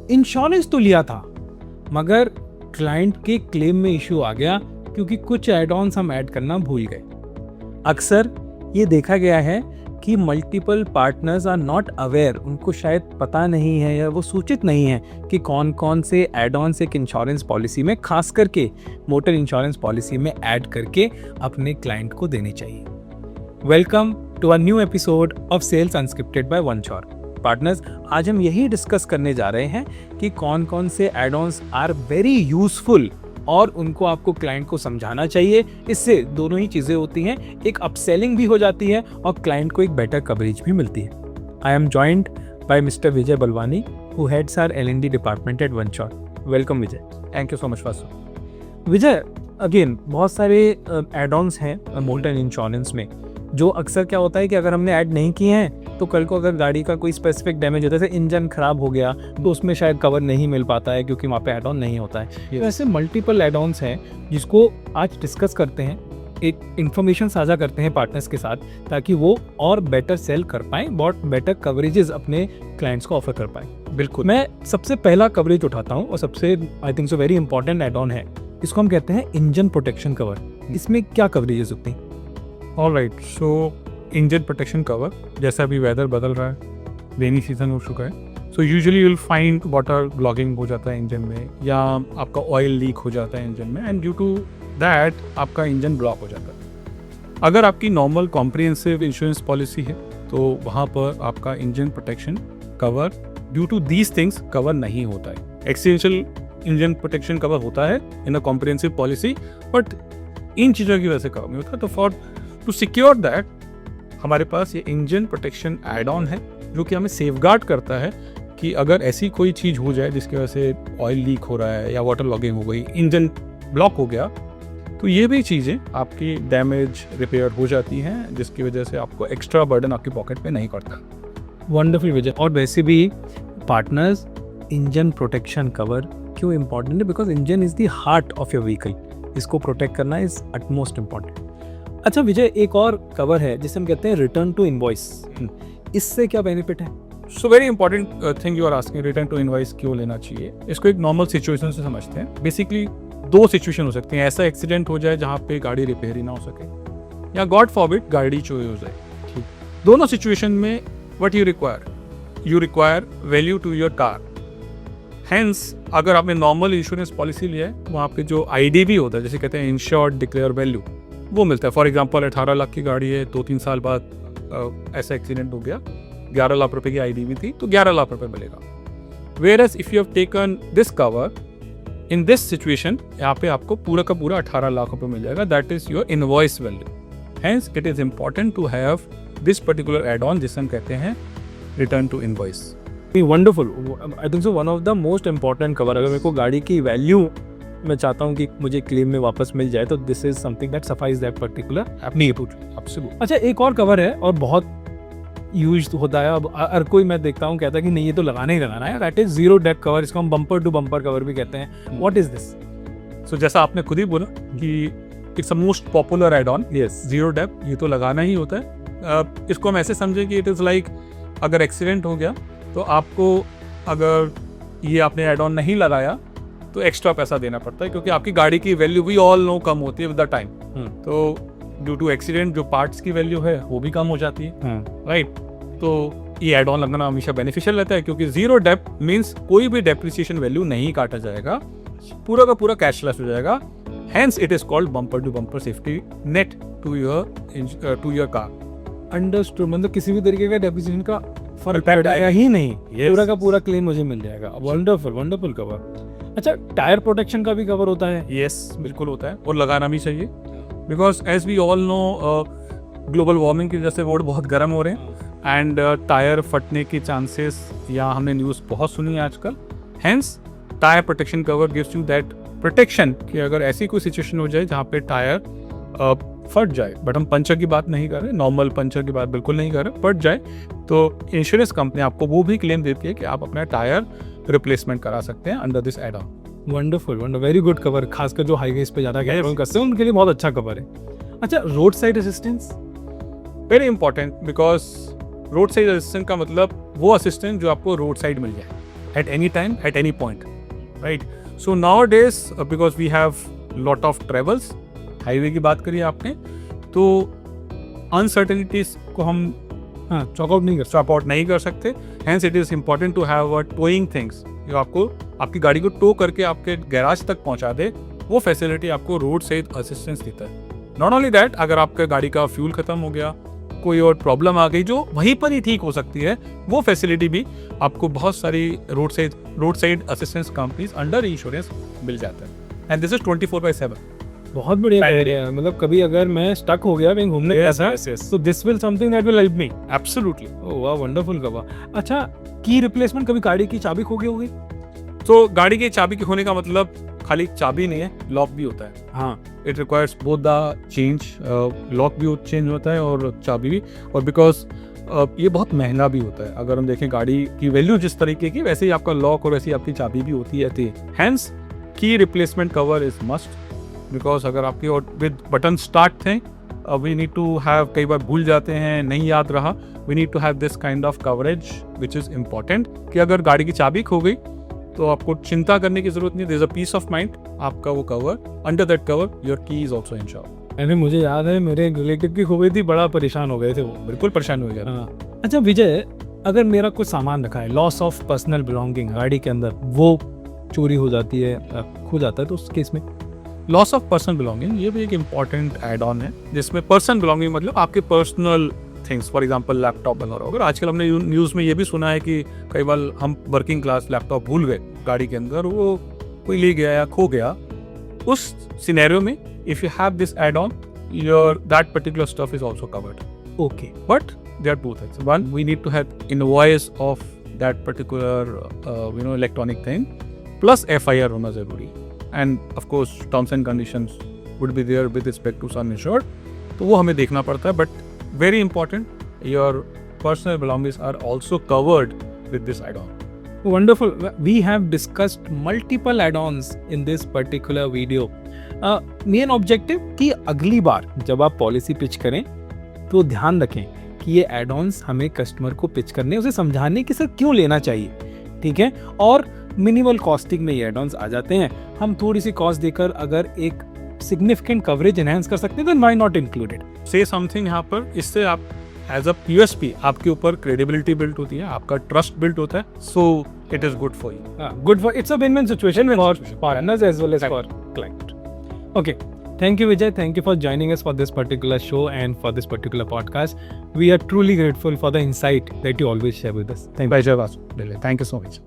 Insurance तो लिया था मगर क्लाइंट के क्लेम में इशू आ गया क्योंकि कुछ एड ऑन्स हम ऐड करना भूल गए। अक्सर ये देखा गया है कि multiple partners are not aware, उनको शायद पता नहीं है या वो सूचित नहीं है कि कौन कौन से एड ऑन्स एक इंश्योरेंस पॉलिसी में, खास करके मोटर इंश्योरेंस पॉलिसी में ऐड करके अपने क्लाइंट को देनी चाहिए। Welcome to a new episode of sales unscripted by वंशोर पार्टनर्स। आज हम यही डिस्कस करने जा रहे हैं कि कौन कौन से add ons are very useful और उनको आपको क्लाइंट को समझाना चाहिए। इससे दोनों ही चीजें होती हैं, एक अपसेलिंग भी हो जाती है और क्लाइंट को एक बेटर कवरेज भी मिलती है। I am joined by mister Vijay Balwani who heads our L&D department at वंशोर। Welcome Vijay. Thank you so much Vasu. Vijay, again बहुत सारे एड ऑन्स हैं मोटर इंश्योरेंस में, जो अक्सर क्या होता है कि अगर हमने ऐड नहीं किए हैं तो कल को अगर गाड़ी का कोई स्पेसिफिक डैमेज होता है, जैसे इंजन खराब हो गया तो उसमें शायद कवर नहीं मिल पाता है क्योंकि वहाँ पे एड ऑन नहीं होता है। तो ऐसे मल्टीपल एड ऑन्स हैं जिसको आज डिस्कस करते हैं, एक इन्फॉर्मेशन साझा करते हैं पार्टनर्स के साथ ताकि वो और बेटर सेल कर पाएँ, बहुत बेटर कवरेजेस अपने क्लाइंट्स को ऑफर कर पाएँ। बिल्कुल, मैं सबसे पहला कवरेज उठाता हूँ और सबसे I think so very important add on है, इसको हम कहते हैं इंजन प्रोटेक्शन कवर। इसमें क्या कवरेजेस होती हैं? ऑलराइट, सो इंजन प्रोटेक्शन कवर, जैसा अभी वेदर बदल रहा है, रेनी सीजन हो चुका है, so usually you will find water blogging हो जाता है इंजन में, या आपका ऑयल लीक हो जाता है इंजन में, एंड ड्यू टू दैट आपका इंजन ब्लॉक हो जाता है। अगर आपकी नॉर्मल कॉम्प्रिहेंसिव इंश्योरेंस पॉलिसी है तो वहाँ पर आपका engine protection cover due to these things cover नहीं होता है। एक्सीडेंशियल इंजन प्रोटेक्शन कवर होता है in a comprehensive policy, but इन चीज़ों की वजह से कवर नहीं होता। तो फॉर टू सिक्योर दैट हमारे पास ये इंजन प्रोटेक्शन एड ऑन है जो कि हमें सेफगार्ड करता है कि अगर ऐसी कोई चीज़ हो जाए जिसकी वजह से ऑयल लीक हो रहा है या वाटर लॉगिंग हो गई, इंजन ब्लॉक हो गया, तो ये भी चीज़ें आपकी डैमेज रिपेयर हो जाती हैं, जिसकी वजह से आपको एक्स्ट्रा बर्डन आपकी पॉकेट पे नहीं पड़ता। वंडरफुल विजय। और वैसे भी पार्टनर्स, इंजन प्रोटेक्शन कवर क्यों इम्पॉर्टेंट है? Because engine is the heart of your vehicle, इसको प्रोटेक्ट करना इज अटमोस्ट इम्पॉर्टेंट। अच्छा विजय, एक और कवर है जिसे हम कहते हैं रिटर्न टू इनवॉइस। इससे क्या बेनिफिट है? So very important thing you are asking, return to invoice क्यों लेना चाहिए? इसको एक नॉर्मल सिचुएशन से समझते हैं। बेसिकली दो सिचुएशन हो सकती हैं। ऐसा एक्सीडेंट हो जाए जहाँ पे गाड़ी रिपेयर ही ना हो सके, या गॉड फॉरबिड गाड़ी चोरी हो जाए। ठीक, दोनों सिचुएशन में what you require value to your car. Hence अगर आपने नॉर्मल इंश्योरेंस पॉलिसी लिया है, वहाँ पे जो IDV होता है, जैसे कहते हैं इंश्योर्ड डिक्लेयर वैल्यू, वो मिलता है। फॉर एग्जांपल 18 लाख की गाड़ी है, 2-3 साल बाद ऐसा एक्सीडेंट हो गया, 11 लाख रुपए की IDV थी, तो 11 लाख रुपए मिलेगा। Whereas if you have taken this cover in this situation, यहाँ पे आपको पूरा का पूरा 18 लाख रुपए मिल जाएगा। That is your invoice value. Hence it is important to have this particular add on, जिसे हम कहते हैं return to invoice. Wonderful. I think so one of the most important cover. अगर मेरे को गाड़ी की वैल्यू मैं चाहता हूँ कि मुझे क्लेम में वापस मिल जाए, तो this is something that suffice that particular application. अच्छा, एक और कवर है और बहुत यूज होता है, अब हर कोई मैं देखता हूँ कहता है कि नहीं ये तो लगाना ही लगाना है, that is zero dep cover. इसको हम बम्पर टू बम्पर कवर भी कहते हैं। What is this? सो जैसा आपने खुद ही बोला कि it's a most popular add on, yes, zero dep, ये तो लगाना ही होता है। इसको हम ऐसे समझें कि इट इज़ लाइक अगर एक्सीडेंट हो गया तो आपको, अगर ये आपने एड ऑन नहीं लगाया तो एक्स्ट्रा पैसा देना पड़ता है, क्योंकि आपकी गाड़ी की वैल्यू भी ऑल नो कम होती है विद द टाइम। तो ड्यू टू एक्सीडेंट जो पार्ट्स की वैल्यू है वो भी कम हो जाती है, राइट? तो ये एड ऑन लगना हमेशा बेनिफिशियल रहता है, क्योंकि जीरो डेप मीन्स कोई भी डेप्रिसिएशन वैल्यू नहीं काटा जाएगा, पूरा का पूरा कैशलेस हो जाएगा। Hence it is called bumper to bumper safety net to your car. Understood. मतलब किसी भी तरीके का डेप्रिसिएशन का फर्क आएगा ही नहीं, पूरा का पूरा क्लेम मुझे मिल जाएगा। Wonderful, wonderful cover. अच्छा, टायर प्रोटेक्शन का भी कवर होता है? यस, बिल्कुल होता है, और लगाना भी चाहिए, because as we all know global warming की वजह से रोड बहुत गर्म हो रहे हैं, एंड टायर फटने के चांसेस, या हमने न्यूज़ बहुत सुनी है आजकल। Hence tyre protection cover gives you that protection कि अगर ऐसी कोई सिचुएशन हो जाए जहाँ पे टायर फट जाए, बट हम पंचर की बात नहीं कर रहे, नॉर्मल पंचर की बात बिल्कुल नहीं कर रहे, फट जाए तो इंश्योरेंस कंपनी आपको वो भी क्लेम देती है कि आप अपना टायर रिप्लेसमेंट करा सकते हैं under this add on. Wonderful, very good cover. खासकर जो हाईवेज पे ज़्यादा गए करते हैं उनके लिए बहुत अच्छा कवर है। अच्छा, road side assistance very important, because road side assistant का मतलब वो असिस्टेंट जो आपको रोड साइड मिल जाए। at any time, at any point, right? So nowadays, because we have lot of travels, highway की बात करिए आपने, तो अनसर्टेनिटीज को हम चॉप आउट नहीं कर सकते. Hence it is important to have a towing things, जो आपको आपकी गाड़ी को टो करके आपके गैराज तक पहुंचा दे. वो फैसिलिटी आपको रोड साइड असिस्टेंस देता है. नॉट ओनली दैट, अगर आपके गाड़ी का फ्यूल खत्म हो गया, कोई और प्रॉब्लम आ गई जो वहीं पर ही ठीक हो सकती है, वो फैसिलिटी भी आपको बहुत सारी roadside assistance companies under insurance मिल जाता है. And this is 24/7. बहुत बढ़िया आइडिया है. मतलब कभी अगर मैं स्टक हो गया कहीं घूमने गया था, तो this will something that will help me. Absolutely. ओह वाह, वंडरफुल कवा. अच्छा, की रिप्लेसमेंट, कभी गाड़ी की चाबी खो गई होगी? तो गाड़ी की चाबी के होने का मतलब खाली चाबी नहीं है, लॉक भी होता है. हाँ, it requires both the change, lock भी चेंज होता है और चाबी भी. और बिकॉज ये बहुत महंगा भी होता है. अगर हम देखें गाड़ी की वैल्यू जिस तरीके की, वैसे ही आपका लॉक और वैसे ही आपकी चाबी भी होती है. Hence key replacement cover is must, because अगर आपकी और विद बटन स्टार्ट थे, वी नीड टू हैव, कई बार भूल जाते हैं, नहीं याद रहा, we need to have this kind of coverage which is important, कि अगर गाड़ी की चाबी खो गई तो आपको चिंता करने की जरूरत नहीं. There is a piece of mind. आपका वो cover, under that cover your key is also insured. अरे मुझे याद है, मेरे एक रिलेटिव की खो गई थी, बड़ा परेशान हो गए थे वो. बिल्कुल परेशान हो गया. हाँ. अच्छा विजय, अगर मेरा कुछ सामान रखा है, लॉस ऑफ पर्सनल बिलोंगिंग गाड़ी के अंदर, वो चोरी हो जाती है, खो जाता है, तो उस केस में लॉस ऑफ पर्सनल बिलोंगिंग, ये भी एक इम्पॉर्टेंट एड ऑन है, जिसमें पर्सनल बिलोंगिंग मतलब आपके personal things, for example laptop वगैरह. अगर आजकल हमने न्यूज़ में ये भी सुना है कि कई बार हम वर्किंग क्लास लैपटॉप भूल गए गाड़ी के अंदर, वो कोई ले गया या खो गया, उस सिनेरियो में if you have this add on, your that particular stuff is also covered. Okay. But there are two things. One, we need to have invoice of that particular electronic thing, plus FIR होना जरूरी. And of course terms and conditions would be there with respect to some insured, तो वो हमें देखना पड़ता है. But very important, your personal belongings are also covered with this add-on. Wonderful. We have discussed multiple add-ons in this particular video. Main objective कि अगली बार जब आप पॉलिसी पिच करें तो ध्यान रखें कि ये एड-ऑन्स हमें कस्टमर को पिच करने, उसे समझाने कि सर क्यों लेना चाहिए. ठीक है. और मिनिमल कॉस्टिंग में ये एड-ऑन्स आ जाते हैं. हम थोड़ी सी कॉस्ट देकर अगर एक सिग्निफिकेंट कवरेज एनहांस कर सकते हैं, then why not included. Say something यहाँ पर, इससे आप एज अ USP आपके ऊपर क्रेडिबिलिटी बिल्ड होती है, आपका ट्रस्ट बिल्ड होता है. So it is good for you. Good for, it's a win win situation for partners as well as for client. Okay, thank you Vijay, thank you for joining us for this particular show and for this particular podcast. We are truly grateful for the insight that you always share with us. Thank you so much.